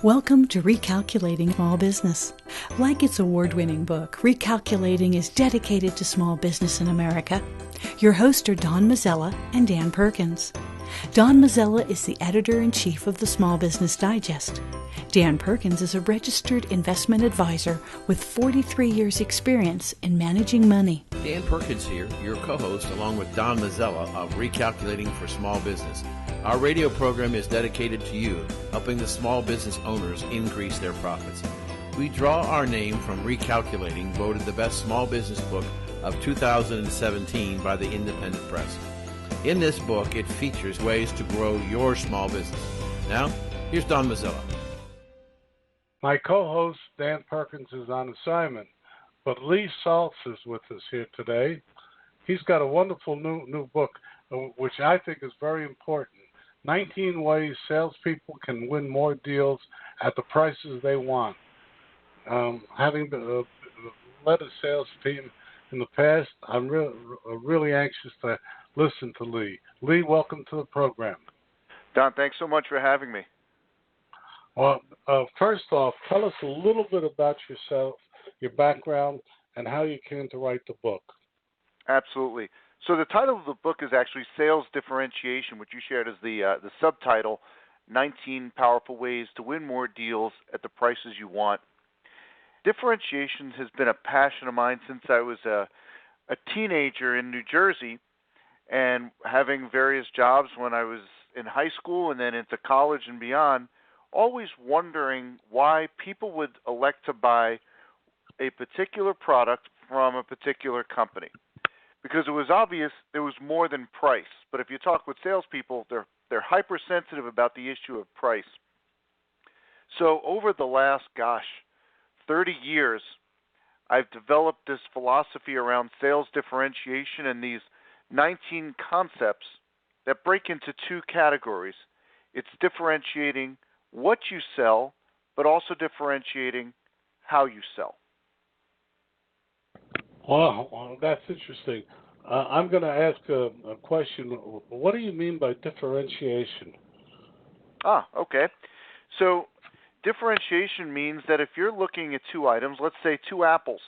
Welcome to Recalculating Small Business. Like its award-winning book, Recalculating is dedicated to small business in America. Your hosts are Don Mazzella and Dan Perkins. Don Mazzella is the editor-in-chief of the Small Business Digest. Dan Perkins is a registered investment advisor with 43 years' experience in managing money. Dan Perkins here, your co-host, along with Don Mazzella of Recalculating for Small Business. Our radio program is dedicated to you, helping the small business owners increase their profits. We draw our name from Recalculating, voted the best small business book of 2017 by the Independent Press. In this book, it features ways to grow your small business. Now, here's Don Mazzella. My co-host, Dan Perkins, is on assignment, but Lee Salz is with us here today. He's got a wonderful new book, which I think is very important. 19 ways salespeople can win more deals at the prices they want. Having led a sales team in the past, I'm really anxious to listen to Lee. Lee, welcome to the program. Don, thanks so much for having me. Well, first off, tell us a little bit about yourself, your background, and how you came to write the book. Absolutely. So the title of the book is actually Sales Differentiation, which you shared as the subtitle, 19 Powerful Ways to Win More Deals at the Prices You Want. Differentiation has been a passion of mine since I was a teenager in New Jersey and having various jobs when I was in high school and then into college and beyond, always wondering why people would elect to buy a particular product from a particular company. Because it was obvious there was more than price. But if you talk with salespeople, they're hypersensitive about the issue of price. So over the last, 30 years, I've developed this philosophy around sales differentiation and these 19 concepts that break into two categories. It's differentiating what you sell, but also differentiating how you sell. Wow, that's interesting. I'm going to ask a question. What do you mean by differentiation? Okay. So differentiation means that if you're looking at two items, let's say two apples,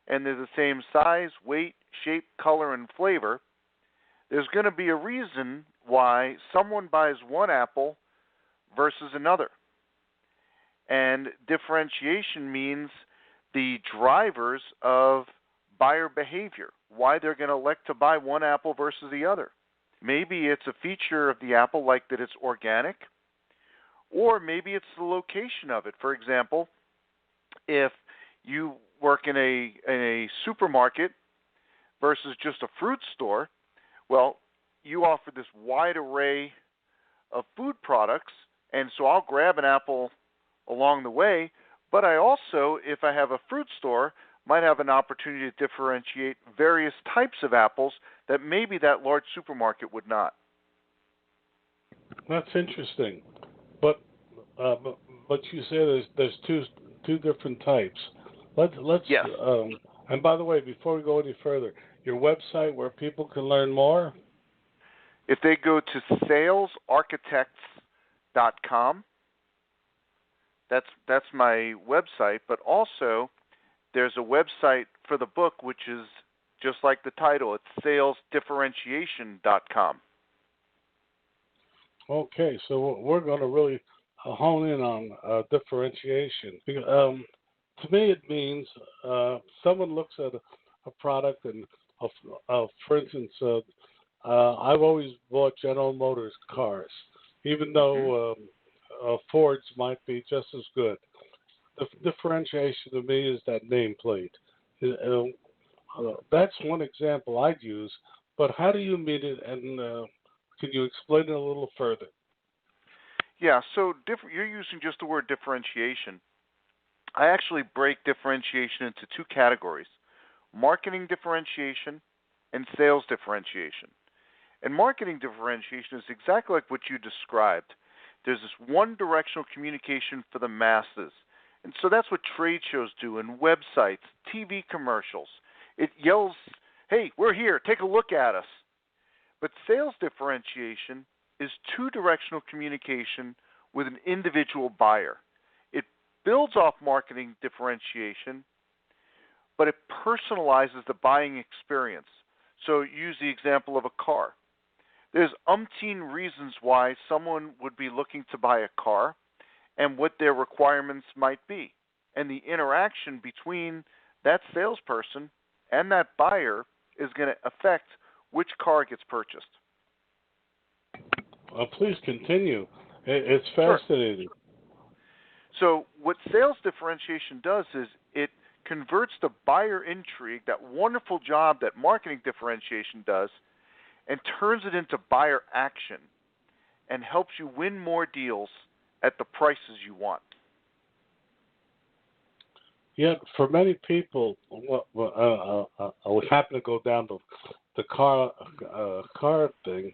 and they're the same size, weight, shape, color, and flavor, there's going to be a reason why someone buys one apple versus another. And differentiation means the drivers of buyer behavior, why they're going to elect to buy one apple versus the other. Maybe it's a feature of the apple like that it's organic, or maybe it's the location of it. For example, if you work in a supermarket versus just a fruit store, well, you offer this wide array of food products, and so I'll grab an apple along the way, but I also, if I have a fruit store, might have an opportunity to differentiate various types of apples that maybe that large supermarket would not. That's interesting, but you say there's two different types. Let's yes. And by the way, before we go any further, your website where people can learn more. If they go to salesarchitects.com, that's my website, but also there's a website for the book, which is just like the title. It's salesdifferentiation.com. Okay, so we're going to really hone in on differentiation. To me, it means someone looks at a product, and for instance, I've always bought General Motors cars, even though Fords might be just as good. The differentiation to me is that nameplate. That's one example I'd use, but how do you mean it, and can you explain it a little further? Yeah, so you're using just the word differentiation. I actually break differentiation into two categories, marketing differentiation and sales differentiation. And marketing differentiation is exactly like what you described. There's this one-directional communication for the masses. And so that's what trade shows do, and websites, TV commercials. It yells, hey, we're here, take a look at us. But sales differentiation is two-directional communication with an individual buyer. builds off marketing differentiation, but it personalizes the buying experience. So use the example of a car. There's umpteen reasons why someone would be looking to buy a car and what their requirements might be. And the interaction between that salesperson and that buyer is going to affect which car gets purchased. Please continue. It's fascinating. Sure. So what sales differentiation does is it converts the buyer intrigue, that wonderful job that marketing differentiation does, and turns it into buyer action and helps you win more deals at the prices you want. Yeah, for many people, we happen to go down the car thing.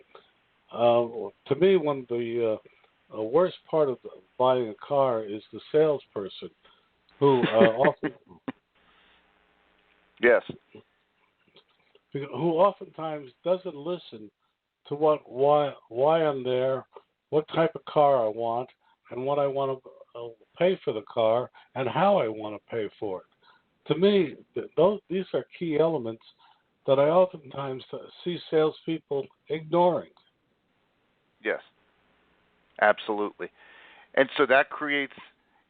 To me, one of the worst part of buying a car is the salesperson, who often yes, who oftentimes doesn't listen to why I'm there, what type of car I want, and what I want to pay for the car, and how I want to pay for it. To me, these are key elements that I oftentimes see salespeople ignoring. Yes, absolutely. And so that creates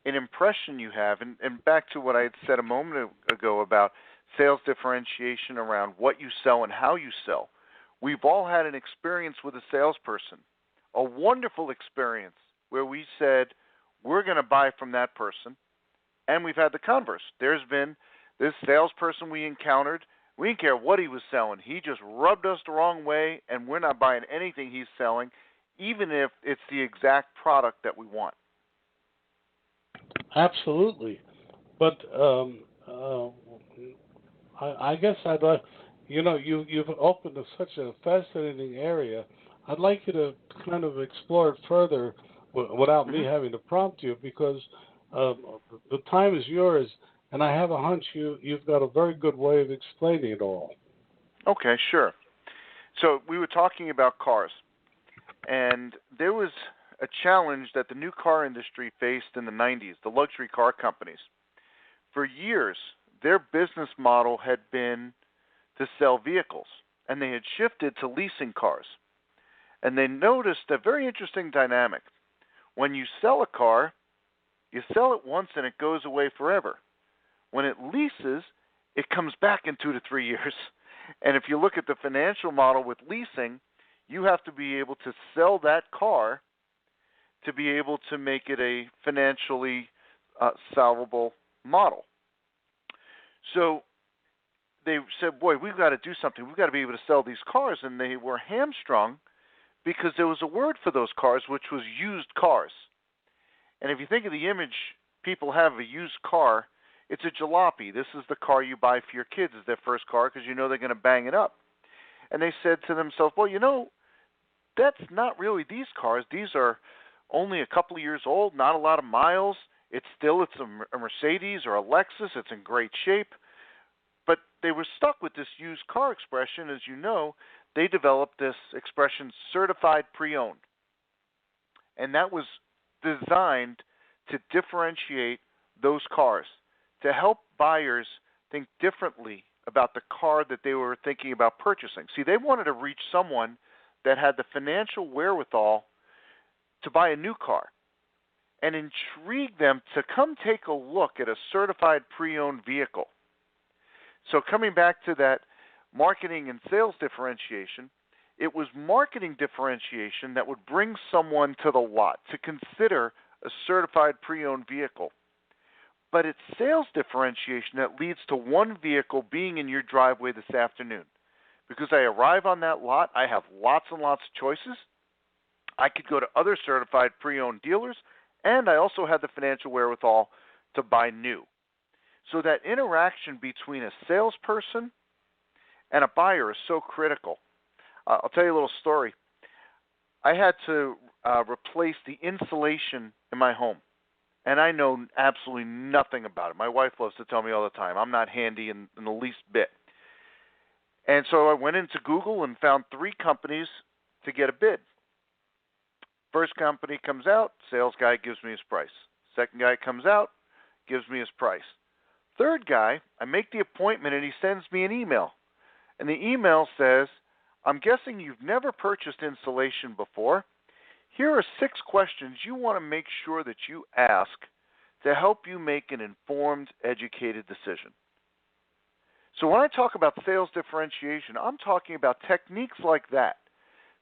an impression you have. And back to what I had said a moment ago about sales differentiation around what you sell and how you sell. We've all had an experience with a salesperson, a wonderful experience where we said, we're going to buy from that person. And we've had the converse. There's been this salesperson we encountered. We didn't care what he was selling. He just rubbed us the wrong way, and we're not buying anything he's selling, even if it's the exact product that we want. Absolutely. But I guess I'd like, you've opened such a fascinating area. I'd like you to kind of explore it further without me having to prompt you, because the time is yours, and I have a hunch you've got a very good way of explaining it all. Okay, sure. So we were talking about cars, and there was a challenge that the new car industry faced in the 90s, the luxury car companies. For years, their business model had been to sell vehicles, and they had shifted to leasing cars. And they noticed a very interesting dynamic. When you sell a car, you sell it once and it goes away forever. When it leases, it comes back in 2 to 3 years. And if you look at the financial model with leasing, you have to be able to sell that car to be able to make it a financially solvable model. So they said, boy, we've got to do something. We've got to be able to sell these cars. And they were hamstrung because there was a word for those cars, which was used cars. And if you think of the image people have of a used car, it's a jalopy. This is the car you buy for your kids as their first car because you know they're going to bang it up. And they said to themselves, well, that's not really these cars. These are only a couple of years old, not a lot of miles. It's a Mercedes or a Lexus. It's in great shape. But they were stuck with this used car expression. As you know, they developed this expression, certified pre-owned. And that was designed to differentiate those cars, to help buyers think differently about the car that they were thinking about purchasing. See, they wanted to reach someone that had the financial wherewithal to buy a new car and intrigue them to come take a look at a certified pre-owned vehicle. So coming back to that marketing and sales differentiation, it was marketing differentiation that would bring someone to the lot to consider a certified pre-owned vehicle. But it's sales differentiation that leads to one vehicle being in your driveway this afternoon. Because I arrive on that lot, I have lots and lots of choices. I could go to other certified pre-owned dealers, and I also have the financial wherewithal to buy new. So that interaction between a salesperson and a buyer is so critical. I'll tell you a little story. I had to replace the insulation in my home, and I know absolutely nothing about it. My wife loves to tell me all the time, I'm not handy in the least bit. And so I went into Google and found 3 companies to get a bid. First company comes out, sales guy gives me his price. Second guy comes out, gives me his price. Third guy, I make the appointment and he sends me an email. And the email says, I'm guessing you've never purchased insulation before. Here are 6 questions you want to make sure that you ask to help you make an informed, educated decision. So when I talk about sales differentiation, I'm talking about techniques like that.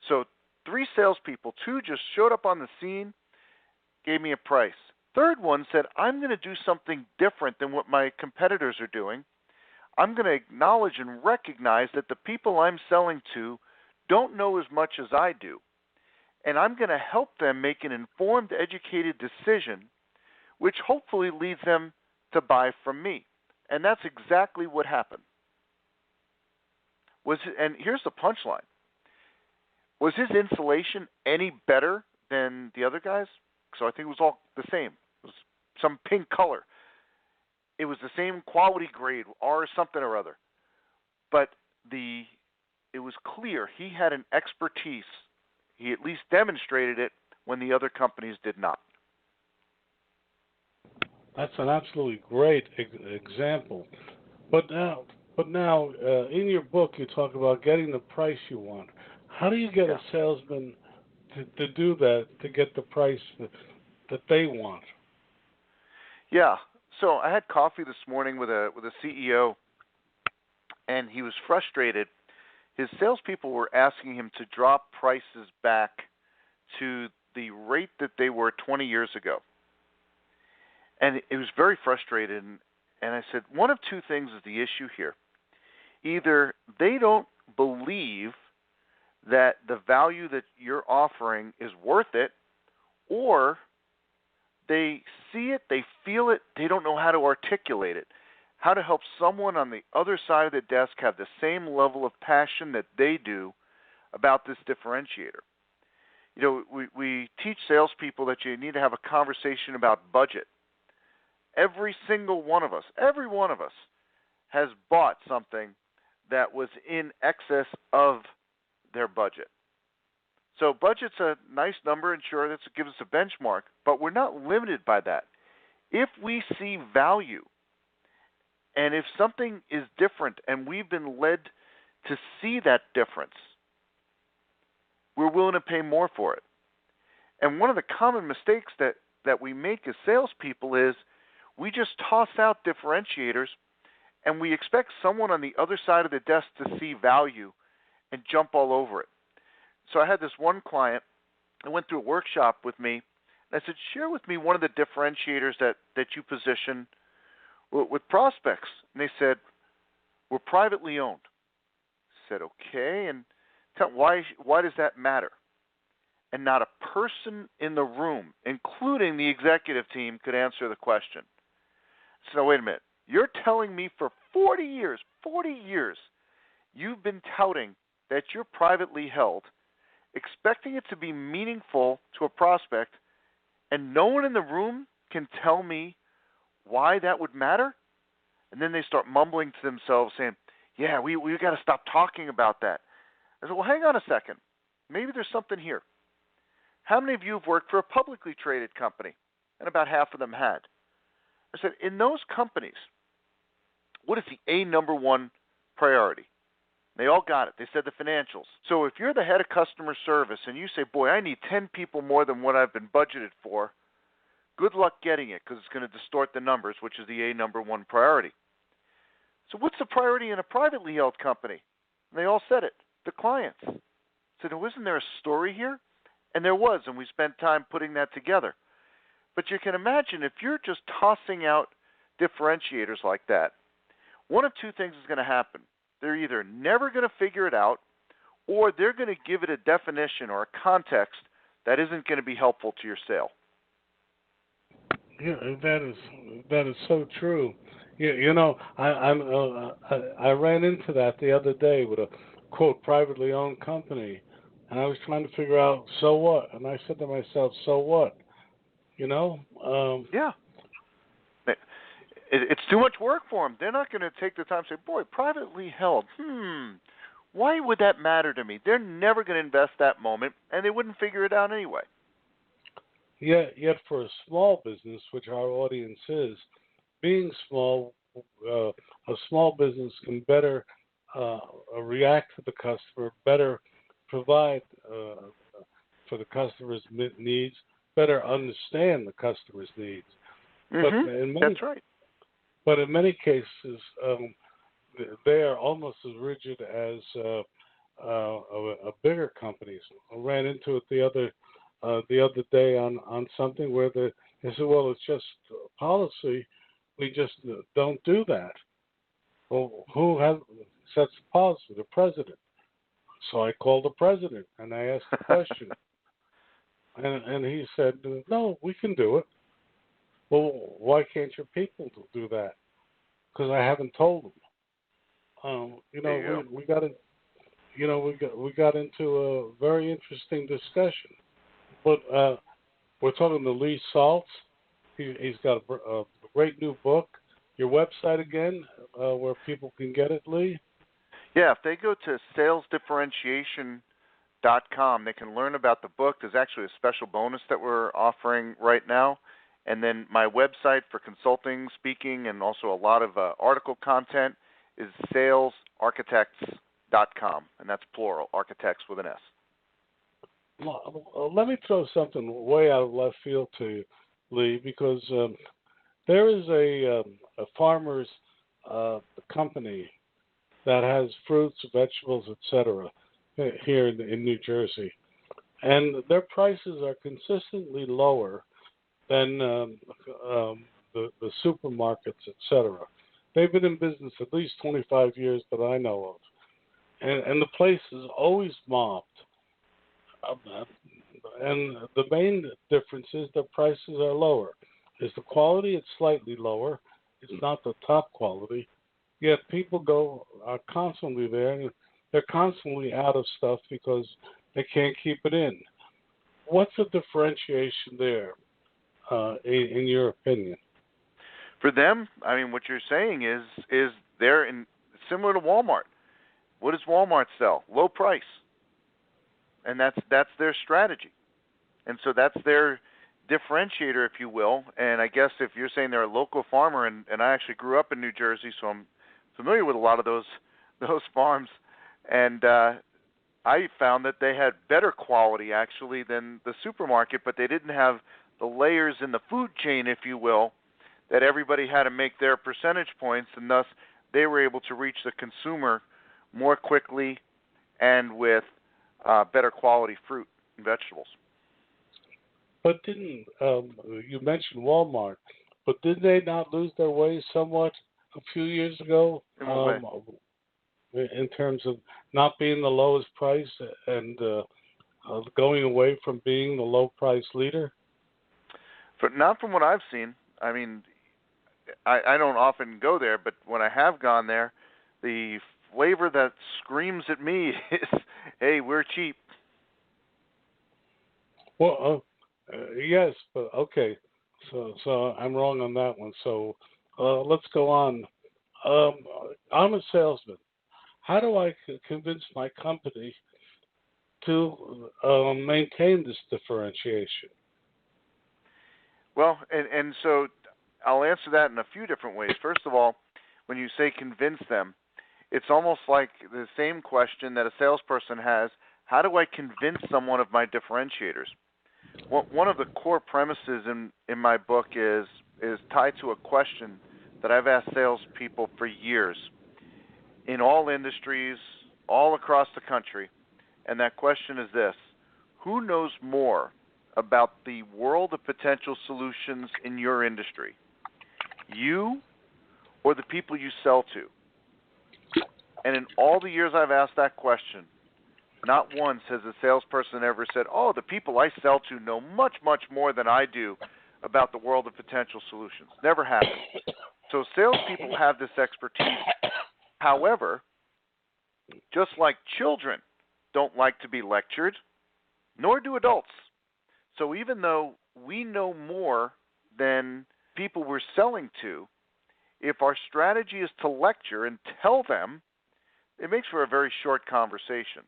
So 3 salespeople, 2 just showed up on the scene, gave me a price. Third one said, I'm going to do something different than what my competitors are doing. I'm going to acknowledge and recognize that the people I'm selling to don't know as much as I do. And I'm going to help them make an informed, educated decision, which hopefully leads them to buy from me. And that's exactly what happened. And here's the punchline. Was his insulation any better than the other guys? So I think it was all the same. It was some pink color. It was the same quality grade or something or other. But it was clear he had an expertise. He at least demonstrated it when the other companies did not. That's an absolutely great example. But now, in your book, you talk about getting the price you want. How do you get a salesman to do that, to get the price that they want? Yeah. So I had coffee this morning with a CEO, and he was frustrated. His salespeople were asking him to drop prices back to the rate that they were 20 years ago. And it was very frustrated. And I said, one of 2 things is the issue here. Either they don't believe that the value that you're offering is worth it, or they see it, they feel it, they don't know how to articulate it, how to help someone on the other side of the desk have the same level of passion that they do about this differentiator. You know, we teach salespeople that you need to have a conversation about budget. Every single one of us, every one of us has bought something that was in excess of their budget. So budget's a nice number, and sure, that gives us a benchmark, but we're not limited by that. If we see value, and if something is different and we've been led to see that difference, we're willing to pay more for it. And one of the common mistakes that we make as salespeople is we just toss out differentiators and we expect someone on the other side of the desk to see value and jump all over it. So I had this one client that went through a workshop with me, and I said, share with me one of the differentiators that you position with prospects. And they said, we're privately owned. I said, okay, and why does that matter? And not a person in the room, including the executive team, could answer the question. So wait a minute. You're telling me for 40 years, you've been touting that you're privately held, expecting it to be meaningful to a prospect, and no one in the room can tell me why that would matter? And then they start mumbling to themselves saying, yeah, we got to stop talking about that. I said, well, hang on a second. Maybe there's something here. How many of you have worked for a publicly traded company? And about half of them had. I said, in those companies, what is the number one priority? They all got it. They said the financials. So if you're the head of customer service and you say, boy, I need 10 people more than what I've been budgeted for, good luck getting it because it's going to distort the numbers, which is the number one priority. So what's the priority in a privately held company? And they all said it, the clients. So wasn't there a story here? And there was, and we spent time putting that together. But you can imagine if you're just tossing out differentiators like that, one of 2 things is going to happen. They're either never going to figure it out, or they're going to give it a definition or a context that isn't going to be helpful to your sale. Yeah, that is so true. You know, I ran into that the other day with a quote privately owned company, and I was trying to figure out so what, and I said to myself, so what? You know? Yeah. It's too much work for them. They're not going to take the time to say, boy, privately held, why would that matter to me? They're never going to invest that moment, and they wouldn't figure it out anyway. Yet for a small business, which our audience is, being small, a small business can better react to the customer, better provide for the customer's needs, better understand the customer's needs. That's right. But in many cases, they are almost as rigid as bigger companies. I ran into it the other day on something where they said, "Well, it's just policy. We just don't do that." Well, who sets the policy? The president. So I called the president and I asked the question, and he said, "No, we can do it." Well, why can't your people do that? Because I haven't told them. We got it. We got into a very interesting discussion. But we're talking to Lee Salz. He's got a great new book. Your website again, where people can get it, Lee? Yeah, if they go to salesdifferentiation.com, they can learn about the book. There's actually a special bonus that we're offering right now. And then my website for consulting, speaking, and also a lot of article content is salesarchitects.com, and that's plural, architects with an S. Well, let me throw something way out of left field to you, Lee, because there is a farmer's company that has fruits, vegetables, etc. here in New Jersey, and their prices are consistently lower than the supermarkets, etc. They've been in business at least 25 years that I know of, and the place is always mobbed. And the main difference is the prices are lower. Is the quality? It's slightly lower. It's not the top quality. Yet people are constantly there, and they're constantly out of stuff because they can't keep it in. What's the differentiation there, in your opinion? For them, I mean, what you're saying is they're similar to Walmart. What does Walmart sell? Low price. And that's their strategy. And so that's their differentiator, if you will. And I guess if you're saying they're a local farmer, and I actually grew up in New Jersey, so I'm familiar with a lot of those farms. And I found that they had better quality, actually, than the supermarket, but they didn't have the layers in the food chain, if you will, that everybody had to make their percentage points, and thus they were able to reach the consumer more quickly and with better quality fruit and vegetables. But didn't you mentioned Walmart? But did they not lose their way somewhat a few years ago? In terms of not being the lowest price and going away from being the low price leader? But not from what I've seen. I mean, I don't often go there, but when I have gone there, the flavor that screams at me is, "Hey, we're cheap." Well, yes, but okay. So I'm wrong on that one. So let's go on. I'm a salesman. How do I convince my company to maintain this differentiation? Well, and so I'll answer that in a few different ways. First of all, when you say convince them, it's almost like the same question that a salesperson has: how do I convince someone of my differentiators? Well, one of the core premises in my book is tied to a question that I've asked salespeople for years in all industries, all across the country. And that question is this: who knows more about the world of potential solutions in your industry? You or the people you sell to? And in all the years I've asked that question, not once has a salesperson ever said, "Oh, the people I sell to know much, much more than I do about the world of potential solutions." Never happened. So salespeople have this expertise. However, just like children don't like to be lectured, nor do adults. So even though we know more than people we're selling to, if our strategy is to lecture and tell them, it makes for a very short conversation.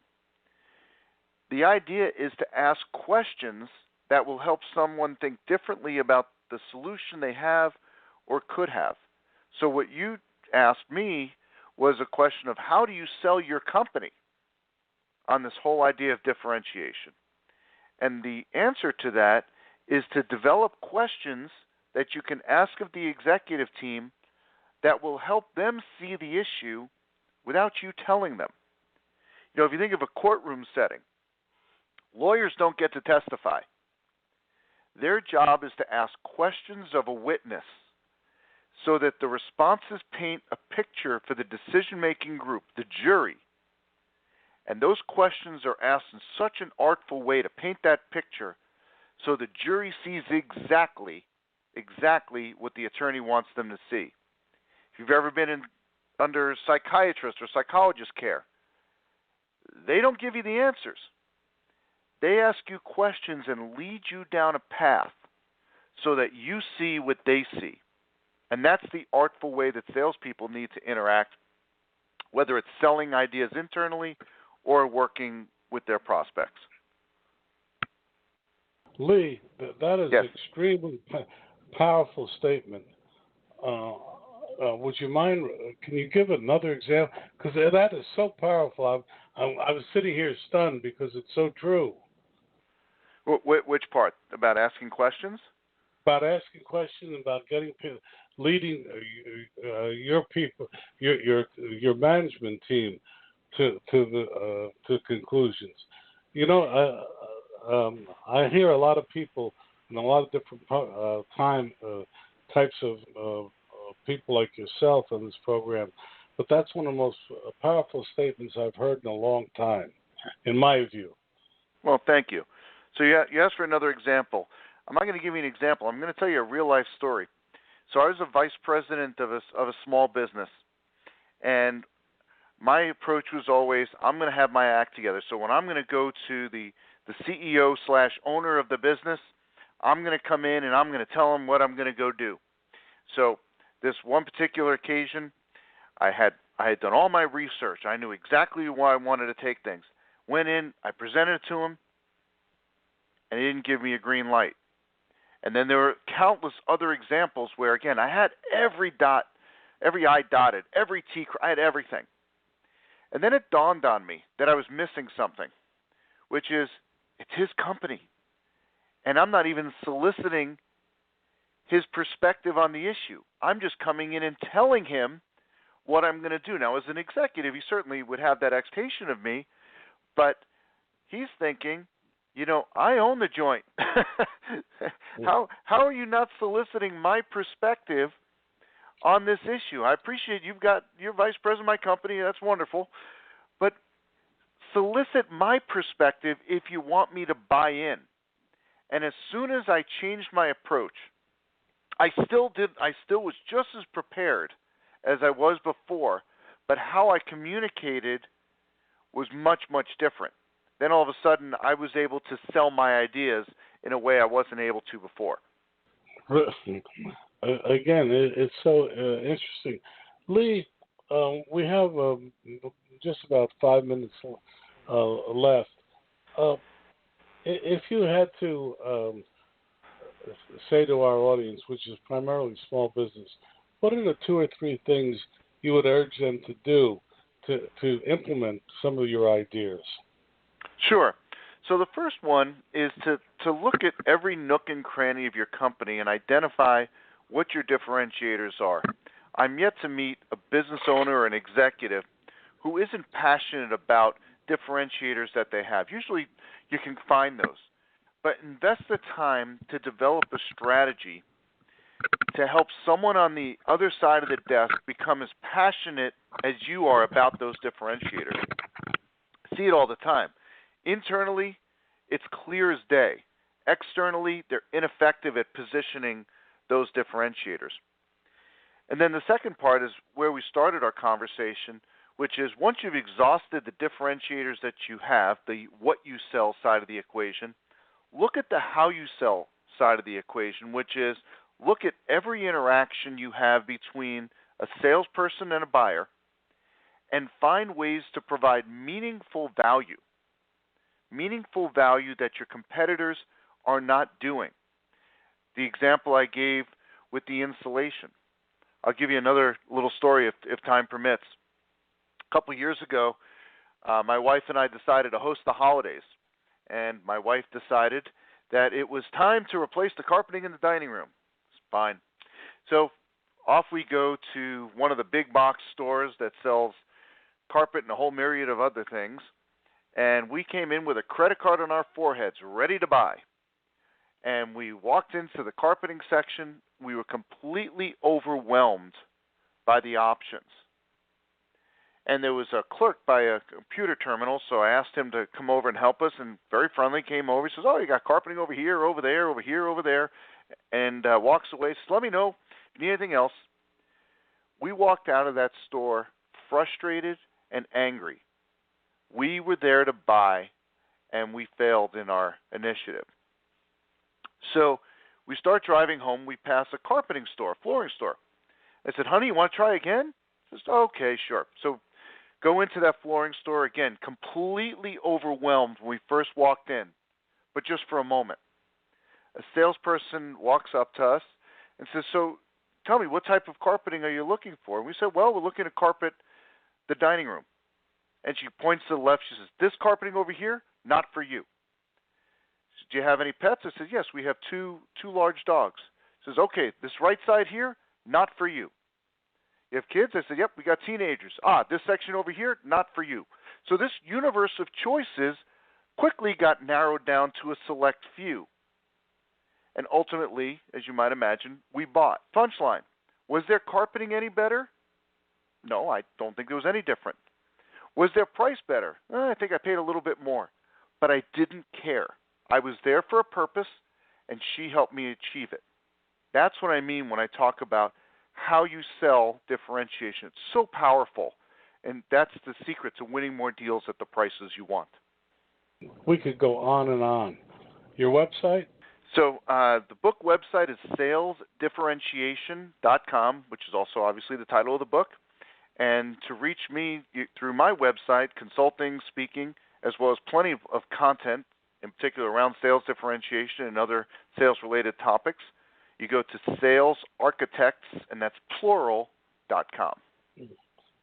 The idea is to ask questions that will help someone think differently about the solution they have or could have. So what you asked me was a question of how do you sell your company on this whole idea of differentiation. And the answer to that is to develop questions that you can ask of the executive team that will help them see the issue without you telling them. You know, if you think of a courtroom setting, lawyers don't get to testify. Their job is to ask questions of a witness so that the responses paint a picture for the decision-making group, the jury. And those questions are asked in such an artful way to paint that picture so the jury sees exactly what the attorney wants them to see. If you've ever been under psychiatrist or psychologist care, they don't give you the answers. They ask you questions and lead you down a path so that you see what they see. And that's the artful way that salespeople need to interact, whether it's selling ideas internally or working with their prospects. Lee, that is yes. an extremely powerful statement. Would you mind, can you give another example? Because that is so powerful. I was sitting here stunned because it's so true. Which part? About asking questions? About asking questions, about leading your people, your management team to conclusions. You know, I hear a lot of people and a lot of different types of people like yourself on this program, but that's one of the most powerful statements I've heard in a long time, in my view. Well, thank you. So you asked for another example. I'm not going to give you an example. I'm going to tell you a real-life story. So I was a vice president of a small business, and my approach was always, I'm going to have my act together. So when I'm going to go to the CEO/owner of the business, I'm going to come in and I'm going to tell him what I'm going to go do. So this one particular occasion, I had done all my research. I knew exactly why I wanted to take things. Went in, I presented it to him, and he didn't give me a green light. And then there were countless other examples where, again, I had every I dotted, every T, I had everything. And then it dawned on me that I was missing something, which is it's his company. And I'm not even soliciting his perspective on the issue. I'm just coming in and telling him what I'm going to do. Now, as an executive, he certainly would have that expectation of me, but he's thinking, you know, I own the joint. How are you not soliciting my perspective on this issue? I appreciate you're vice president of my company. That's wonderful. But solicit my perspective if you want me to buy in. And as soon as I changed my approach, I still was just as prepared as I was before, but how I communicated was much, much different. Then all of a sudden, I was able to sell my ideas in a way I wasn't able to before. Again, it's so interesting. Lee, we have just about 5 minutes left. If you had to say to our audience, which is primarily small business, what are the 2 or 3 things you would urge them to do to implement some of your ideas? Sure. So the first one is to look at every nook and cranny of your company and identify what your differentiators are. I'm yet to meet a business owner or an executive who isn't passionate about differentiators that they have. Usually you can find those. But invest the time to develop a strategy to help someone on the other side of the desk become as passionate as you are about those differentiators. See it all the time. Internally, it's clear as day. Externally, they're ineffective at positioning those differentiators. And then the second part is where we started our conversation, which is once you've exhausted the differentiators that you have, the what you sell side of the equation, look at the how you sell side of the equation, which is look at every interaction you have between a salesperson and a buyer and find ways to provide meaningful value that your competitors are not doing. The example I gave with the installation. I'll give you another little story if time permits. A couple of years ago, my wife and I decided to host the holidays, and my wife decided that it was time to replace the carpeting in the dining room. It's fine. So off we go to one of the big box stores that sells carpet and a whole myriad of other things, and we came in with a credit card on our foreheads, ready to buy. And we walked into the carpeting section. We were completely overwhelmed by the options. And there was a clerk by a computer terminal, so I asked him to come over and help us, and very friendly came over. He says, "Oh, you got carpeting over here, over there, over here, over there," and walks away. Says, "Let me know if you need anything else." We walked out of that store frustrated and angry. We were there to buy, and we failed in our initiative. So we start driving home. We pass a carpeting store, flooring store. I said, "Honey, you want to try again?" She says, "Okay, sure." So go into that flooring store again, completely overwhelmed when we first walked in, but just for a moment. A salesperson walks up to us and says, "So tell me, what type of carpeting are you looking for?" And we said, "Well, we're looking to carpet the dining room." And she points to the left. She says, "This carpeting over here, not for you." She says, "Do you have any pets?" I said, "Yes, we have two large dogs." She says, "Okay, this right side here, not for you. You have kids?" I said, "Yep, we got teenagers." This section over here, not for you." So this universe of choices quickly got narrowed down to a select few. And ultimately, as you might imagine, we bought. Punchline: was their carpeting any better? No, I don't think it was any different. Was their price better? I think I paid a little bit more. But I didn't care. I was there for a purpose, and she helped me achieve it. That's what I mean when I talk about how you sell differentiation. It's so powerful, and that's the secret to winning more deals at the prices you want. We could go on and on. Your website? So the book website is salesdifferentiation.com, which is also obviously the title of the book. And to reach me through my website, consulting, speaking, as well as plenty of content, in particular around sales differentiation and other sales-related topics, you go to salesarchitects, and that's plural.com.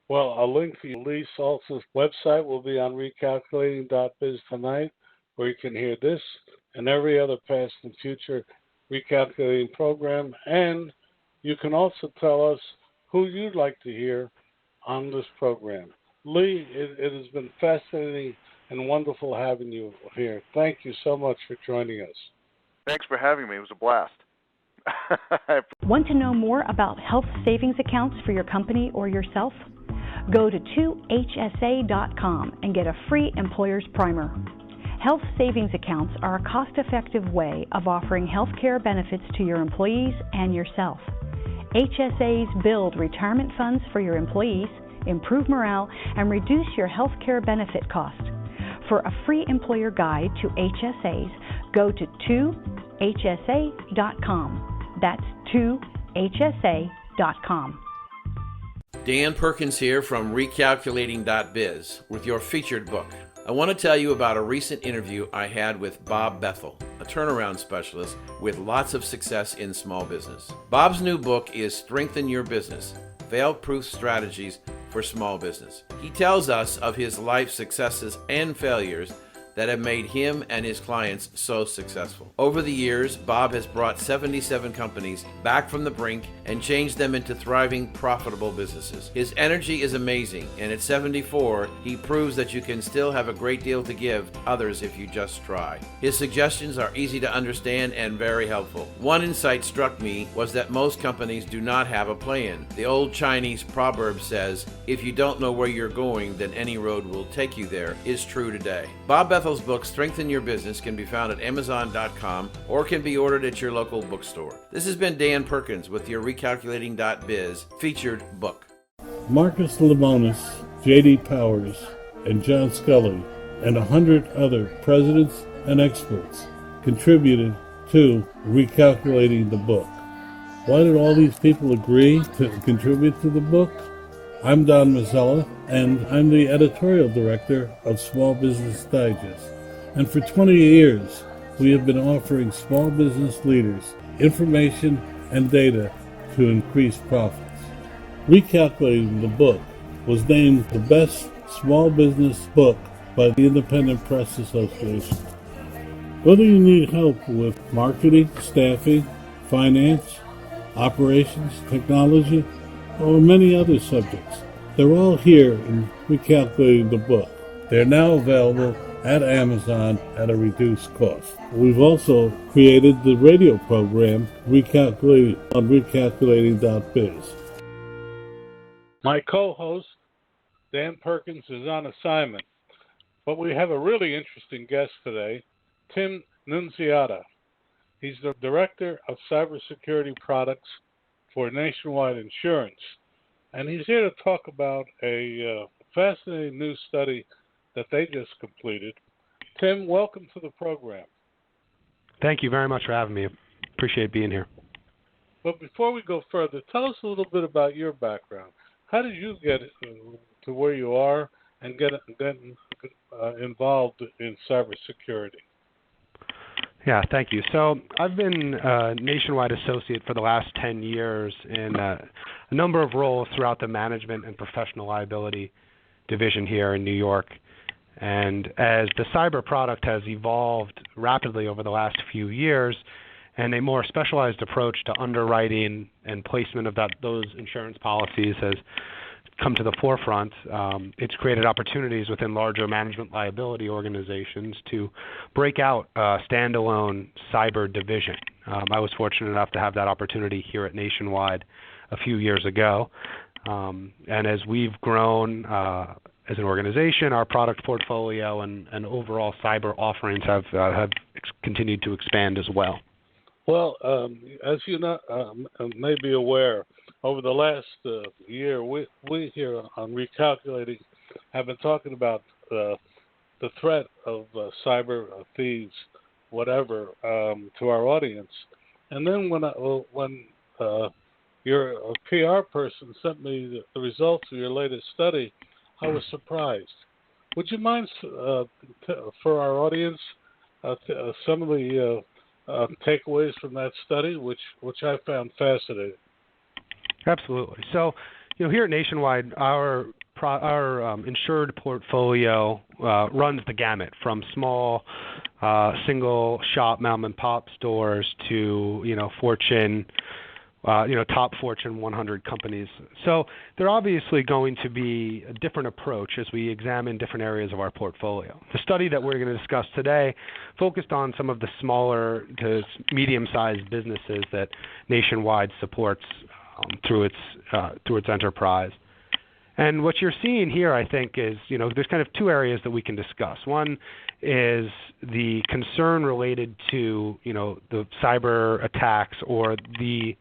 Well, a link for Lee Salz's website will be on recalculating.biz tonight, where you can hear this and every other past and future recalculating program. And you can also tell us who you'd like to hear on this program. Lee, it has been fascinating and wonderful having you here. Thank you so much for joining us. Thanks for having me. It was a blast. Want to know more about health savings accounts for your company or yourself? Go to 2hsa.com and get a free employer's primer. Health savings accounts are a cost-effective way of offering health care benefits to your employees and yourself. HSAs build retirement funds for your employees, improve morale, and reduce your health care benefit cost. For a free employer guide to HSAs, go to 2hsa.com. That's 2hsa.com. Dan Perkins here from recalculating.biz with your featured book. I want to tell you about a recent interview I had with Bob Bethel, a turnaround specialist with lots of success in small business. Bob's new book is Strengthen Your Business, Fail-Proof Strategies for Small Business. He tells us of his life successes and failures that have made him and his clients so successful. Over the years, Bob has brought 77 companies back from the brink and changed them into thriving, profitable businesses. His energy is amazing, and at 74, he proves that you can still have a great deal to give others if you just try. His suggestions are easy to understand and very helpful. One insight struck me was that most companies do not have a plan. The old Chinese proverb says, "If you don't know where you're going, then any road will take you there," is true today. Bob Bethel's book, Strengthen Your Business, can be found at Amazon.com or can be ordered at your local bookstore. This has been Dan Perkins with your Recalculating.biz featured book. Marcus Lemonis, J.D. Powers, and John Scully, and 100 other presidents and experts contributed to Recalculating the book. Why did all these people agree to contribute to the book? I'm Don Mazzella, and I'm the editorial director of Small Business Digest. And for 20 years, we have been offering small business leaders information and data to increase profits. Recalculating the Book was named the best small business book by the Independent Press Association. Whether you need help with marketing, staffing, finance, operations, technology, or many other subjects, they're all here in Recalculating the Book. They're now available at Amazon at a reduced cost. We've also created the radio program Recalculating on recalculating.biz. My co-host, Dan Perkins, is on assignment, but we have a really interesting guest today, Tim Nunziata. He's the Director of Cybersecurity Products for Nationwide Insurance, and he's here to talk about a fascinating new study that they just completed. Tim, welcome to the program. Thank you very much for having me. Appreciate being here. But before we go further, tell us a little bit about your background. How did you get to where you are and get involved in cybersecurity? Yeah, thank you. So I've been a Nationwide associate for the last 10 years in a number of roles throughout the management and professional liability division here in New York. And as the cyber product has evolved rapidly over the last few years, and a more specialized approach to underwriting and placement of those insurance policies has come to the forefront, it's created opportunities within larger management liability organizations to break out a standalone cyber division. I was fortunate enough to have that opportunity here at Nationwide a few years ago. And as we've grown as an organization, our product portfolio and overall cyber offerings have continued to expand as well. Well, as you may be aware, over the last year, we here on Recalculating have been talking about the threat of cyber thieves, whatever, to our audience. And then when your PR person sent me the results of your latest study, I was surprised. Would you mind, for our audience, some of the takeaways from that study, which I found fascinating? Absolutely. So, here at Nationwide, our insured portfolio runs the gamut from small single shop mom and pop stores to Fortune, top Fortune 100 companies. So they're obviously going to be a different approach as we examine different areas of our portfolio. The study that we're going to discuss today focused on some of the smaller to medium-sized businesses that Nationwide supports through its enterprise. And what you're seeing here, I think, is, there's kind of two areas that we can discuss. One is the concern related to, the cyber attacks or the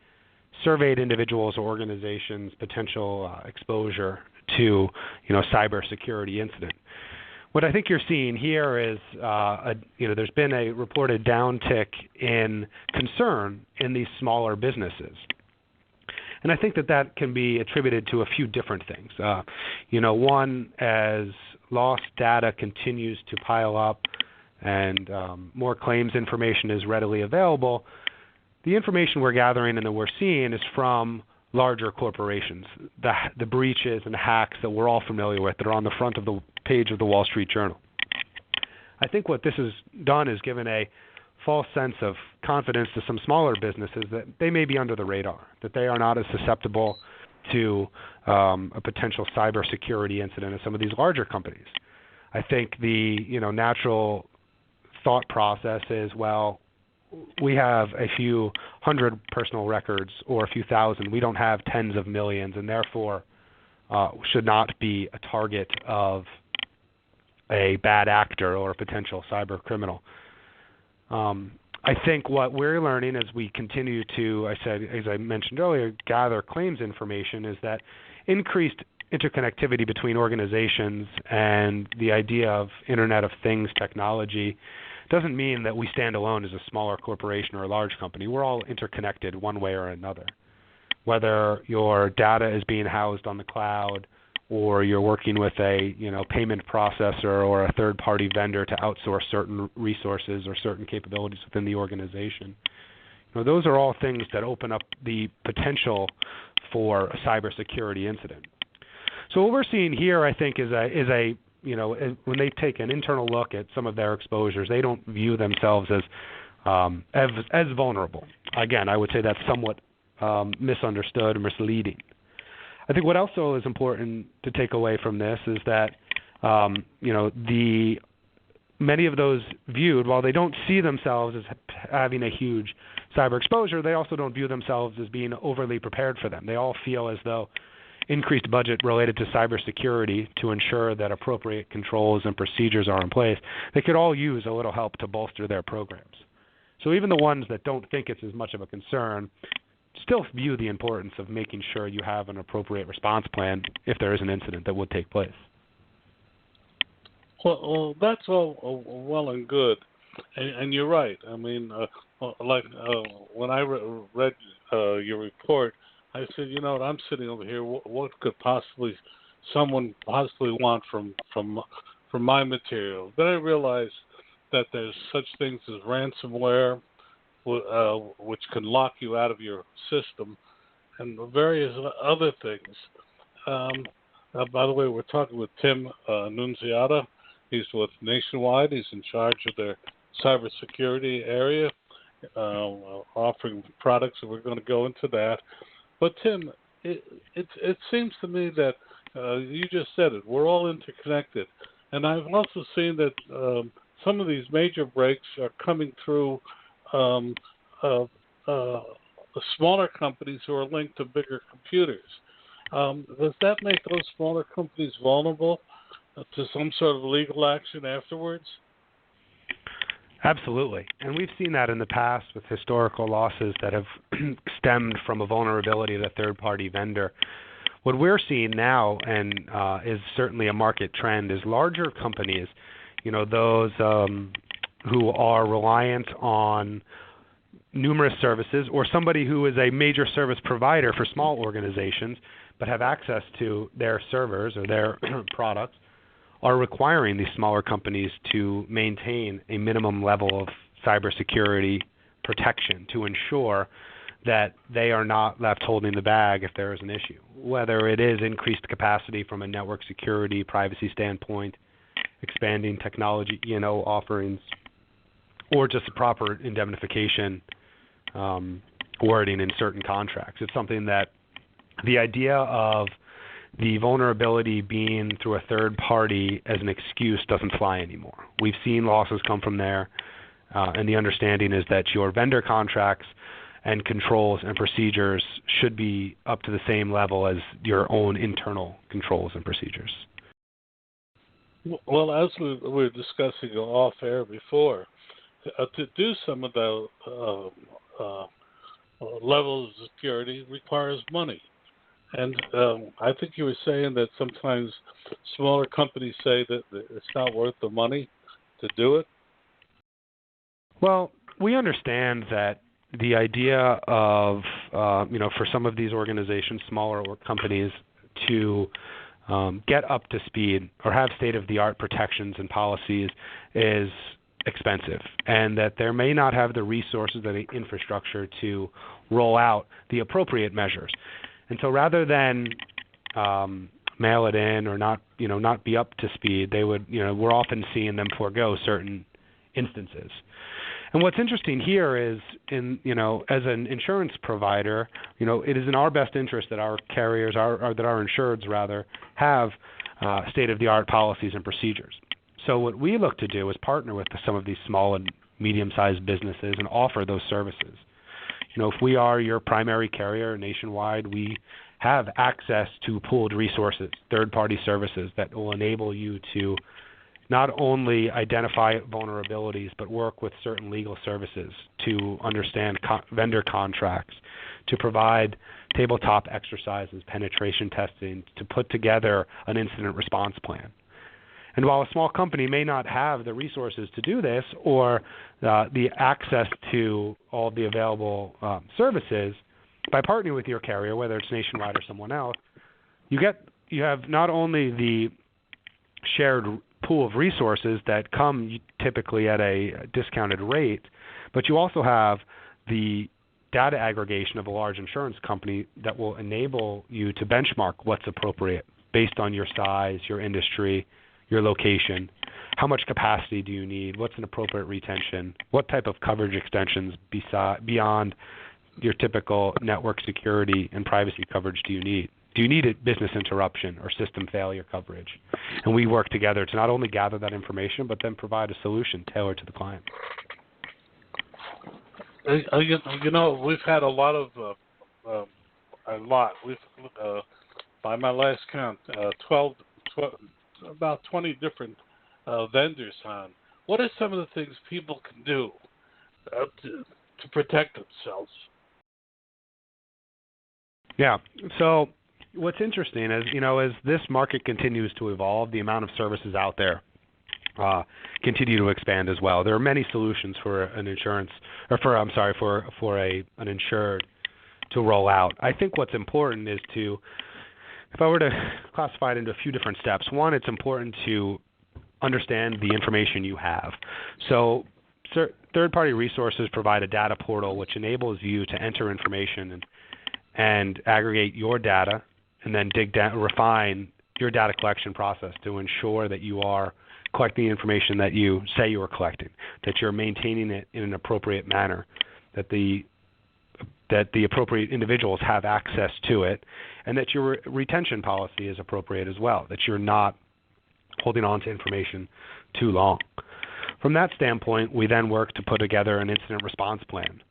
surveyed individuals or organizations' potential exposure to, cybersecurity incident. What I think you're seeing here is, there's been a reported downtick in concern in these smaller businesses. And I think that can be attributed to a few different things. One, as lost data continues to pile up and more claims information is readily available, the information we're gathering and that we're seeing is from larger corporations, the breaches and hacks that we're all familiar with that are on the front of the page of the Wall Street Journal. I think what this has done is given a false sense of confidence to some smaller businesses that they may be under the radar, that they are not as susceptible to a potential cybersecurity incident as some of these larger companies. I think the natural thought process is, well, we have a few hundred personal records or a few thousand. We don't have tens of millions, and therefore should not be a target of a bad actor or a potential cyber criminal. I think what we're learning as we continue to, as I mentioned earlier, gather claims information is that increased interconnectivity between organizations and the idea of Internet of Things technology doesn't mean that we stand alone as a smaller corporation or a large company. We're all interconnected one way or another. Whether your data is being housed on the cloud or you're working with a payment processor or a third-party vendor to outsource certain resources or certain capabilities within the organization, those are all things that open up the potential for a cybersecurity incident. So what we're seeing here, I think, is a when they take an internal look at some of their exposures, they don't view themselves as vulnerable. Again, I would say that's somewhat misunderstood or misleading. I think what also is important to take away from this is that many of those viewed, while they don't see themselves as having a huge cyber exposure, they also don't view themselves as being overly prepared for them. They all feel as though increased budget related to cybersecurity to ensure that appropriate controls and procedures are in place, they could all use a little help to bolster their programs. So even the ones that don't think it's as much of a concern still view the importance of making sure you have an appropriate response plan if there is an incident that would take place. Well, that's all well and good, and you're right. I mean, when I read your report, I said, I'm sitting over here. What could someone possibly want from my material? Then I realized that there's such things as ransomware, which can lock you out of your system, and various other things. By the way, we're talking with Tim Nunziata. He's with Nationwide. He's in charge of their cybersecurity area, offering products, and we're going to go into that. But Tim, it seems to me that you just said it. We're all interconnected, and I've also seen that some of these major breaks are coming through smaller companies who are linked to bigger computers. Does that make those smaller companies vulnerable to some sort of legal action afterwards? Absolutely. And we've seen that in the past with historical losses that have stemmed from a vulnerability of a third-party vendor. What we're seeing now, and is certainly a market trend, is larger companies, those who are reliant on numerous services, or somebody who is a major service provider for small organizations but have access to their servers or their products, are requiring these smaller companies to maintain a minimum level of cybersecurity protection to ensure that they are not left holding the bag if there is an issue, whether it is increased capacity from a network security, privacy standpoint, expanding technology, offerings, or just a proper indemnification wording in certain contracts. It's something that the idea of the vulnerability being through a third party as an excuse doesn't fly anymore. We've seen losses come from there, and the understanding is that your vendor contracts and controls and procedures should be up to the same level as your own internal controls and procedures. Well, as we were discussing off air before, to do some of the levels of security requires money. And I think you were saying that sometimes smaller companies say that it's not worth the money to do it. Well, we understand that the idea of, for some of these organizations, smaller companies, to get up to speed or have state-of-the-art protections and policies is expensive, and that there may not have the resources or the infrastructure to roll out the appropriate measures. And so rather than mail it in or not be up to speed, they would, we're often seeing them forego certain instances. And what's interesting here is, as an insurance provider, it is in our best interest that our carriers, that our insureds rather, have state-of-the-art policies and procedures. So what we look to do is partner with some of these small and medium-sized businesses and offer those services. If we are your primary carrier nationwide, we have access to pooled resources, third-party services that will enable you to not only identify vulnerabilities, but work with certain legal services to understand vendor contracts, to provide tabletop exercises, penetration testing, to put together an incident response plan. And while a small company may not have the resources to do this or the access to all the available services, by partnering with your carrier, whether it's Nationwide or someone else, you have not only the shared pool of resources that come typically at a discounted rate, but you also have the data aggregation of a large insurance company that will enable you to benchmark what's appropriate based on your size, your industry, your location. How much capacity do you need? What's an appropriate retention? What type of coverage extensions beyond your typical network security and privacy coverage do you need? Do you need a business interruption or system failure coverage? And we work together to not only gather that information, but then provide a solution tailored to the client. You know, we've had a lot of, we've, by my last count, 12, about 20 different vendors on. What are some of the things people can do to protect themselves? Yeah, so what's interesting is, as this market continues to evolve, the amount of services out there continue to expand as well. There are many solutions for an insurance, or for an insured to roll out. I think what's important is to, if I were to classify it into a few different steps, one, it's important to understand the information you have. So third-party resources provide a data portal which enables you to enter information and aggregate your data, and then refine your data collection process to ensure that you are collecting the information that you say you are collecting, that you're maintaining it in an appropriate manner, that the appropriate individuals have access to it, and that your retention policy is appropriate as well, that you're not holding on to information too long. From that standpoint, we then work to put together an incident response plan.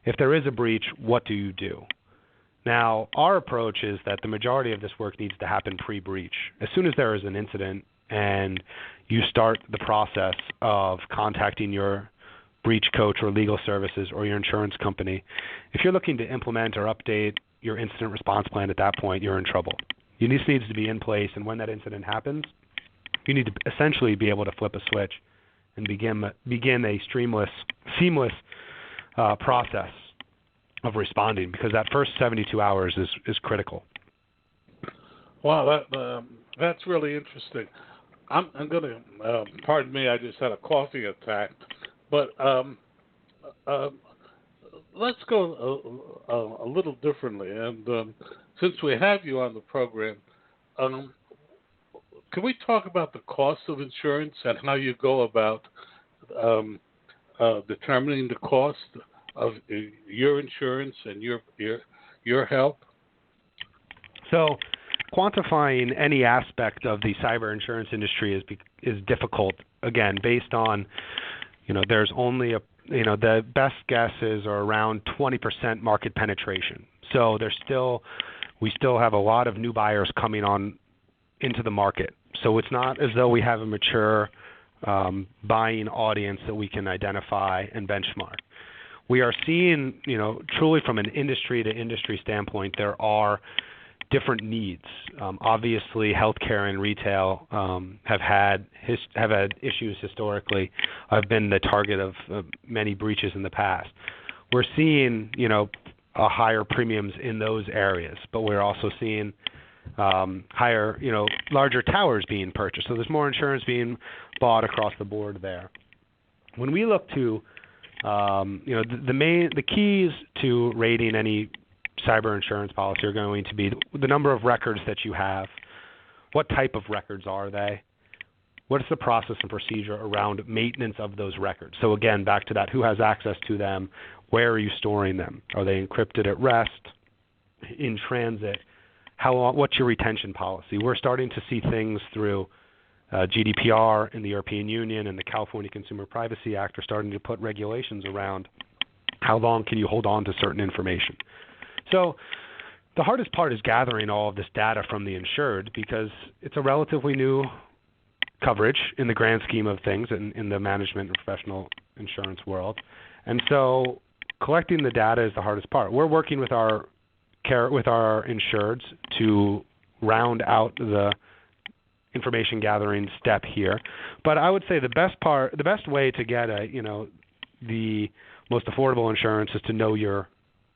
If there is a breach, what do you do? Now, our approach is that the majority of this work needs to happen pre-breach. As soon as there is an incident and you start the process of contacting your breach coach or legal services or your insurance company, if you're looking to implement or update your incident response plan at that point, you're in trouble. This needs to be in place, and when that incident happens, you need to essentially be able to flip a switch and begin a seamless process of responding, because that first 72 hours is critical. Wow, that's really interesting. I'm going to, pardon me, I just had a coffee attack, but let's go a little differently. And since we have you on the program, can we talk about the cost of insurance and how you go about determining the cost of your insurance and your help? So, quantifying any aspect of the cyber insurance industry is difficult. Again, based on, there's only the best guesses are around 20% market penetration. So we still have a lot of new buyers coming on into the market. So it's not as though we have a mature buying audience that we can identify and benchmark. We are seeing, truly from an industry to industry standpoint, there are different needs. Obviously, healthcare and retail have had issues historically. I've been the target of many breaches in the past. We're seeing, higher premiums in those areas, but we're also seeing higher, larger towers being purchased. So there's more insurance being bought across the board there. When we look to, the keys to rating any cyber insurance policy are going to be the number of records that you have. What type of records are they? What is the process and procedure around maintenance of those records? So again, back to that, who has access to them? Where are you storing them? Are they encrypted at rest, in transit? What's your retention policy? We're starting to see things through GDPR in the European Union and the California Consumer Privacy Act are starting to put regulations around how long can you hold on to certain information. So the hardest part is gathering all of this data from the insured, because it's a relatively new coverage in the grand scheme of things in the management and professional insurance world. And so collecting the data is the hardest part. We're working with our insureds to round out the information gathering step here. But I would say the best way to get the most affordable insurance is to know your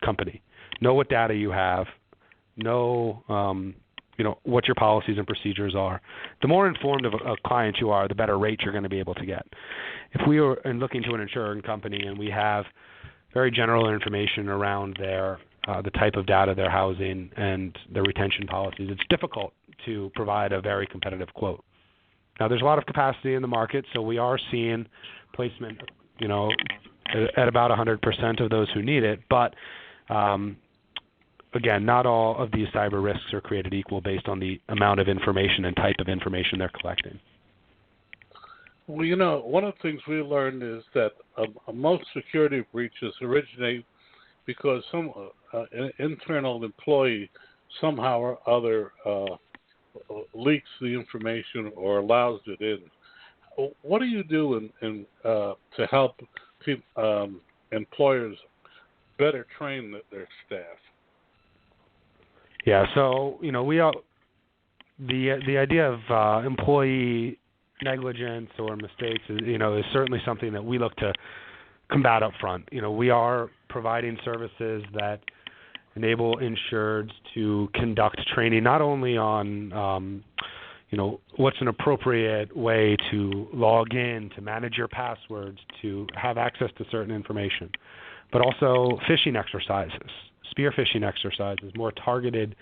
company. Know what data you have. Know what your policies and procedures are. The more informed of a client you are, the better rate you're going to be able to get. If we are looking to an insurance company and we have very general information around their the type of data they're housing and their retention policies. It's difficult to provide a very competitive quote. Now, there's a lot of capacity in the market, so we are seeing placement, at about 100% of those who need it. But again, not all of these cyber risks are created equal based on the amount of information and type of information they're collecting. Well, one of the things we learned is that most security breaches originate because some internal employee somehow or other leaks the information or allows it in. What do you do to help employers better train their staff? Yeah, so we are the idea of employee negligence or mistakes is certainly something that we look to combat up front. We are providing services that enable insureds to conduct training not only on what's an appropriate way to log in, to manage your passwords, to have access to certain information, but also phishing exercises, spear phishing exercises, more targeted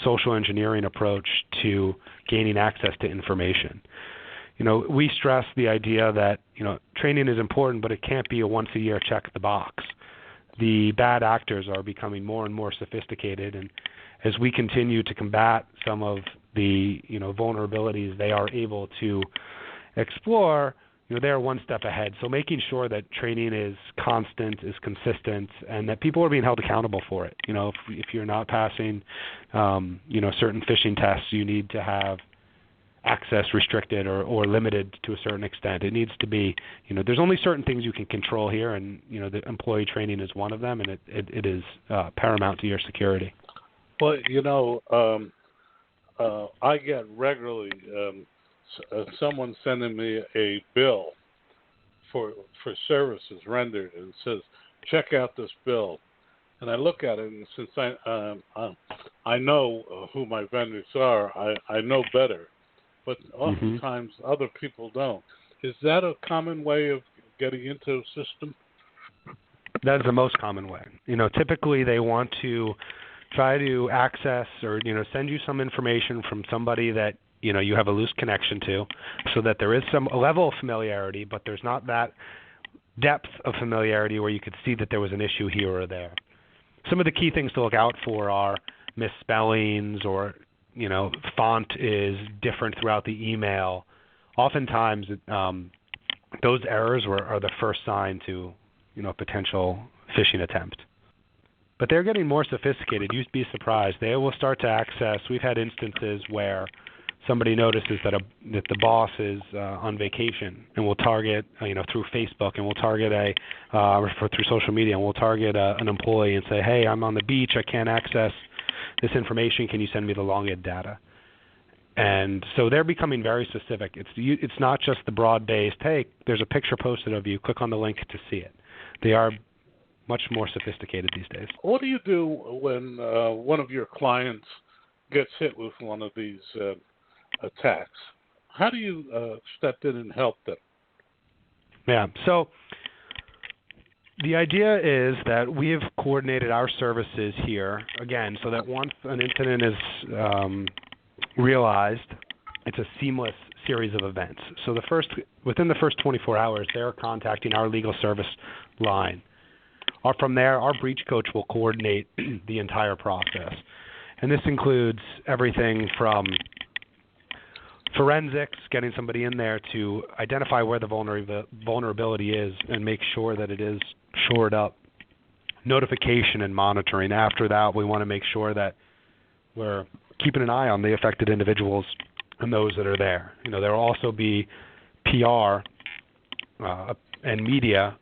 social engineering approach to gaining access to information. We stress the idea that, training is important, but it can't be a once-a-year check the box. The bad actors are becoming more and more sophisticated, and as we continue to combat some of the, vulnerabilities they are able to explore, they're one step ahead. So making sure that training is constant, is consistent, and that people are being held accountable for it. If you're not passing, certain phishing tests, you need to have access restricted or limited to a certain extent. It needs to be, there's only certain things you can control here, and the employee training is one of them, and it is paramount to your security. Well, I get regularly someone sending me a bill for services rendered, and it says, check out this bill. And I look at it, and since I know who my vendors are, I know better. But oftentimes other people don't. Is that a common way of getting into a system? That is the most common way. Typically they want to try to access or, send you some information from somebody that, you have a loose connection to, so that there is a level of familiarity, but there's not that depth of familiarity where you could see that there was an issue here or there. Some of the key things to look out for are misspellings or font is different throughout the email. Oftentimes, those errors are the first sign to, potential phishing attempt. But they're getting more sophisticated. You'd be surprised. They will start to access. We've had instances where somebody notices that the boss is on vacation, and will target, through Facebook, and will target through social media, and will target an employee and say, hey, I'm on the beach, I can't access this information, can you send me the login data? And so they're becoming very specific. It's not just the broad-based, hey, there's a picture posted of you, click on the link to see it. They are much more sophisticated these days. What do you do when one of your clients gets hit with one of these attacks? How do you step in and help them? Yeah, so the idea is that we have coordinated our services here, again, so that once an incident is realized, it's a seamless series of events. So within the first 24 hours, they're contacting our legal service line. From there, our breach coach will coordinate the entire process. And this includes everything from forensics, getting somebody in there to identify where the vulnerability is and make sure that it is shored up, notification and monitoring. After that, we want to make sure that we're keeping an eye on the affected individuals and those that are there. There will also be PR and media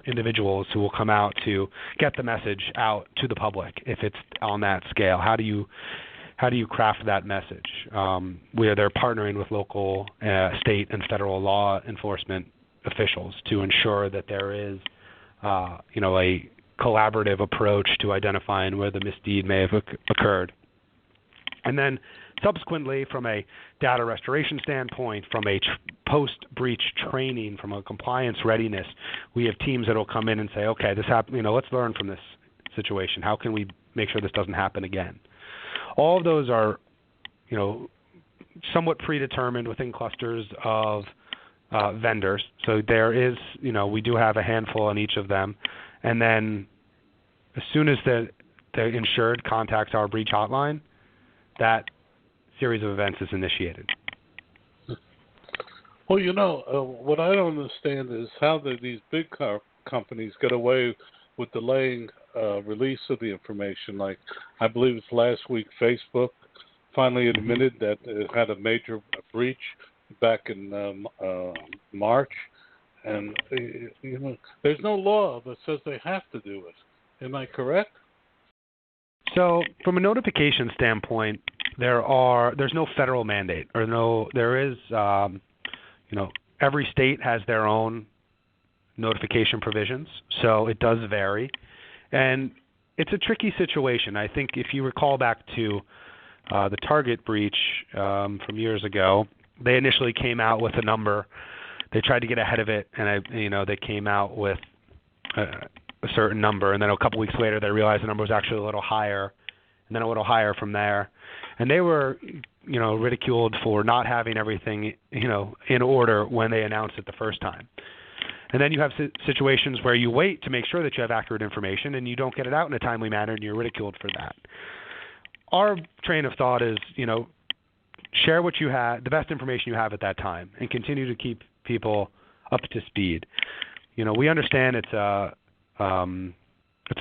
individuals who will come out to get the message out to the public if it's on that scale. How do you craft that message? Where they're partnering with local, state, and federal law enforcement officials to ensure that there is, a collaborative approach to identifying where the misdeed may have occurred. And then subsequently, from a data restoration standpoint, from a post-breach training, from a compliance readiness, we have teams that will come in and say, okay, this happened. Let's learn from this situation. How can we make sure this doesn't happen again? All of those are, somewhat predetermined within clusters of vendors. So there is, we do have a handful on each of them, and then as soon as the insured contacts our breach hotline, that series of events is initiated. Well, what I don't understand is how these big companies get away with delaying release of the information. Like, I believe it's last week, Facebook finally admitted that it had a major breach back in March, and there's no law that says they have to do it. Am I correct? So, from a notification standpoint, there's no federal mandate, there is, every state has their own notification provisions, so it does vary, and it's a tricky situation. I think if you recall back to the Target breach from years ago, they initially came out with a number. They tried to get ahead of it, and they came out with a certain number, and then a couple weeks later they realized the number was actually a little higher, and then a little higher from there. And they were, ridiculed for not having everything, in order when they announced it the first time. And then you have situations where you wait to make sure that you have accurate information and you don't get it out in a timely manner, and you're ridiculed for that. Our train of thought is, share what you have, the best information you have at that time, and continue to keep people up to speed. We understand it's a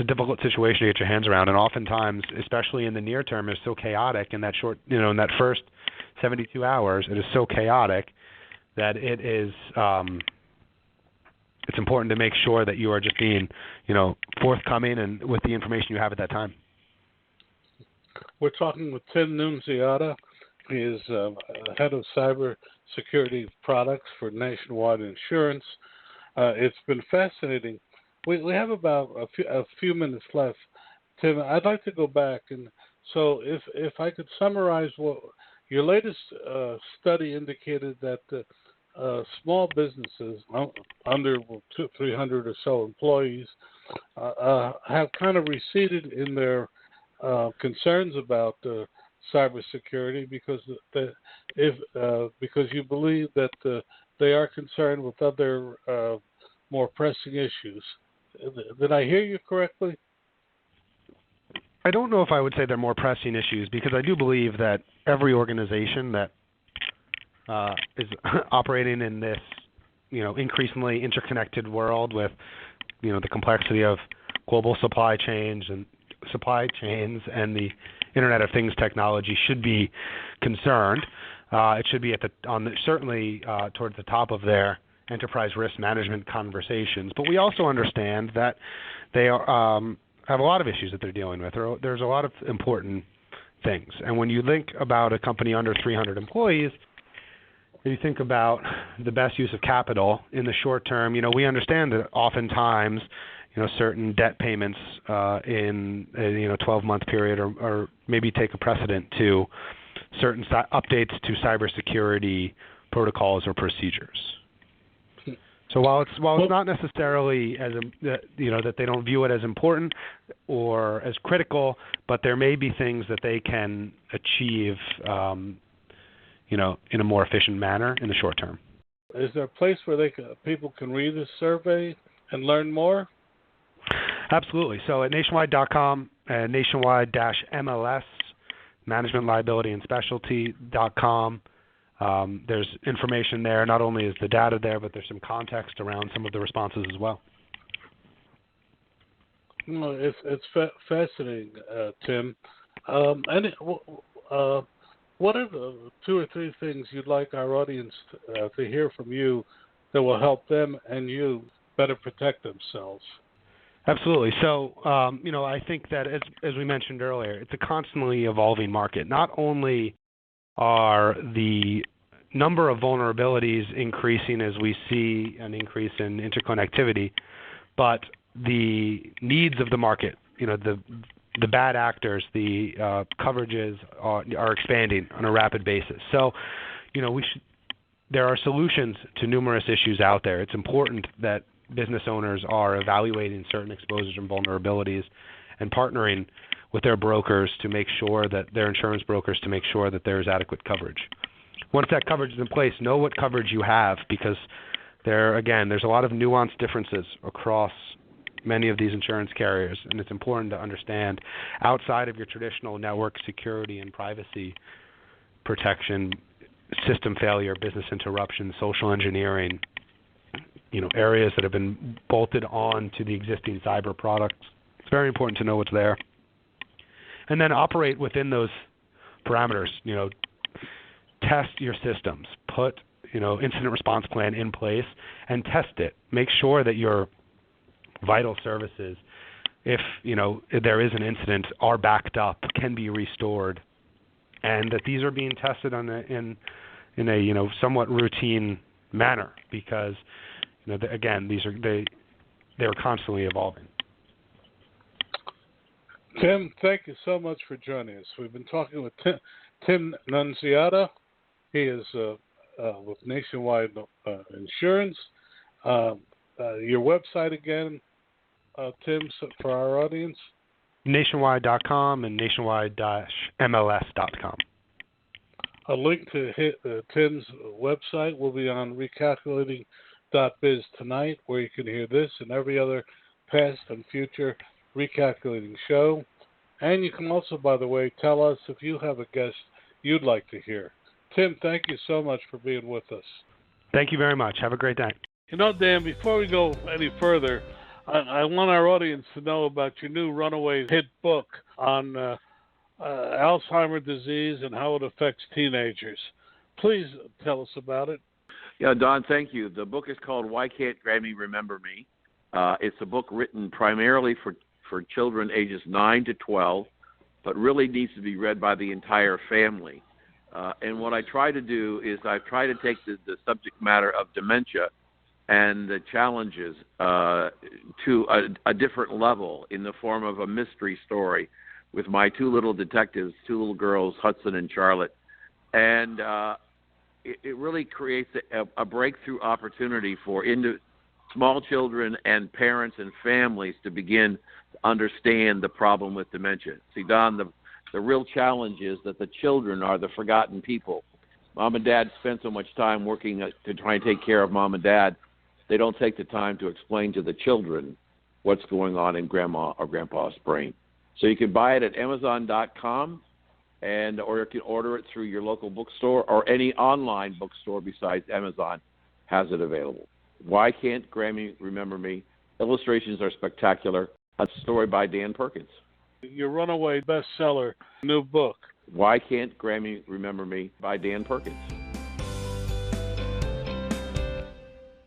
difficult situation to get your hands around, and oftentimes, especially in the near term, is so chaotic in that short, in that first 72 hours, it is so chaotic that it is, it's important to make sure that you are just being, forthcoming and with the information you have at that time. We're talking with Tim Nunziata. He is head of cyber security products for Nationwide Insurance. It's been fascinating. We have about a few minutes left. Tim, I'd like to go back, and so if I could summarize what your latest study indicated, that small businesses under 300 or so employees have kind of receded in their concerns about cybersecurity because you believe that they are concerned with other more pressing issues. Did I hear you correctly? I don't know if I would say they're more pressing issues, because I do believe that every organization that is operating in this, increasingly interconnected world with, the complexity of global supply chains and the Internet of Things technology should be concerned. It should be certainly towards the top of their enterprise risk management conversations. But we also understand that they have a lot of issues that they're dealing with. There's a lot of important things. And when you think about a company under 300 employees, you think about the best use of capital in the short term. We understand that oftentimes, certain debt payments in a 12-month period or maybe take a precedent to certain updates to cybersecurity protocols or procedures. So while it's not necessarily that they don't view it as important or as critical, but there may be things that they can achieve, in a more efficient manner in the short term. Is there a place where people can read this survey and learn more? Absolutely. So at nationwide.com, nationwide-MLS, management liability and specialty.com. There's information there. Not only is the data there, but there's some context around some of the responses as well. It's fascinating, Tim. What are the 2 or 3 things you'd like our audience to hear from you that will help them and you better protect themselves? Absolutely. So, I think that as we mentioned earlier, it's a constantly evolving market. Not only are the number of vulnerabilities increasing as we see an increase in interconnectivity, but the needs of the market, the the bad actors, the coverages are expanding on a rapid basis. So, there are solutions to numerous issues out there. It's important that business owners are evaluating certain exposures and vulnerabilities and partnering with their brokers to make sure that their insurance brokers to make sure that there is adequate coverage. Once that coverage is in place, know what coverage you have, because there's a lot of nuanced differences across many of these insurance carriers, and it's important to understand outside of your traditional network security and privacy protection, system failure, business interruption, social engineering, areas that have been bolted on to the existing cyber products. It's very important to know what's there. And then operate within those parameters. Test your systems. Put, incident response plan in place and test it. Make sure that your vital services, if there is an incident, are backed up, can be restored, and that these are being tested in a somewhat routine manner, because they're constantly evolving. Tim, thank you so much for joining us. We've been talking with Tim Nunziata. He is with Nationwide Insurance. Your website again, Tim, for our audience? Nationwide.com and nationwide-mls.com. A link to Tim's website will be on recalculating.biz tonight, where you can hear this and every other past and future Recalculating show. And you can also, by the way, tell us if you have a guest you'd like to hear. Tim, thank you so much for being with us. Thank you very much. Have a great day. Dan, before we go any further, I want our audience to know about your new runaway hit book on Alzheimer's disease and how it affects teenagers. Please tell us about it. Yeah, Don, thank you. The book is called Why Can't Grammy Remember Me? It's a book written primarily for children ages 9 to 12, but really needs to be read by the entire family. And what I try to do is I try to take the subject matter of dementia and the challenges to a different level in the form of a mystery story with my two little detectives, two little girls, Hudson and Charlotte. And it really creates a breakthrough opportunity for small children and parents and families to begin to understand the problem with dementia. See, Don, the real challenge is that the children are the forgotten people. Mom and Dad spend so much time working to try and take care of Mom and Dad, they don't take the time to explain to the children what's going on in Grandma or Grandpa's brain. So you can buy it at Amazon.com, or you can order it through your local bookstore, or any online bookstore besides Amazon has it available. Why Can't Grammy Remember Me? Illustrations are spectacular. A story by Dan Perkins. Your runaway bestseller, new book. Why Can't Grammy Remember Me? By Dan Perkins.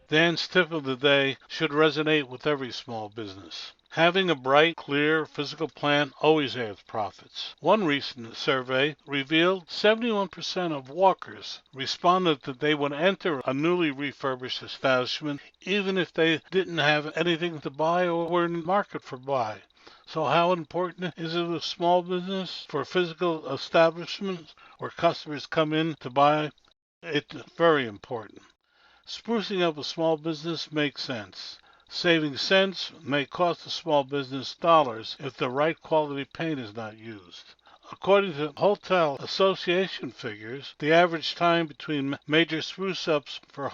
Dan's tip of the day should resonate with every small business. Having a bright, clear physical plan always adds profits. One recent survey revealed 71% of walkers responded that they would enter a newly refurbished establishment even if they didn't have anything to buy or were in the market for buy. So how important is it a small business for physical establishments where customers come in to buy? It's very important. Sprucing up a small business makes sense. Saving cents may cost a small business dollars if the right quality paint is not used. According to Hotel Association figures, the average time between major spruce-ups for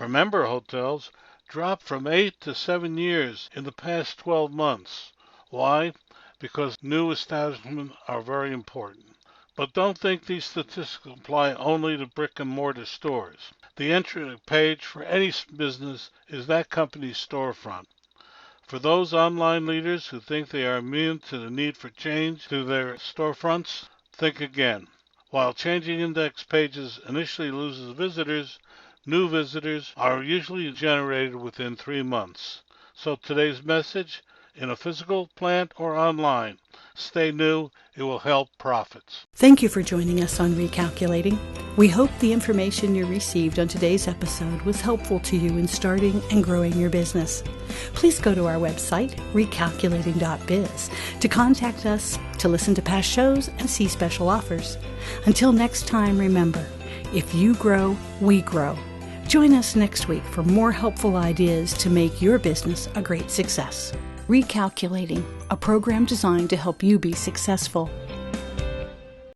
member hotels, dropped from 8 to 7 years in the past 12 months. Why? Because new establishments are very important. But don't think these statistics apply only to brick-and-mortar stores. The entry page for any business is that company's storefront. For those online leaders who think they are immune to the need for change to their storefronts, think again. While changing index pages initially loses visitors, new visitors are usually generated within 3 months. So today's message, in a physical plant or online. Stay new. It will help profits. Thank you for joining us on Recalculating. We hope the information you received on today's episode was helpful to you in starting and growing your business. Please go to our website, recalculating.biz, to contact us, to listen to past shows, and see special offers. Until next time, remember, if you grow, we grow. Join us next week for more helpful ideas to make your business a great success. Recalculating, a program designed to help you be successful.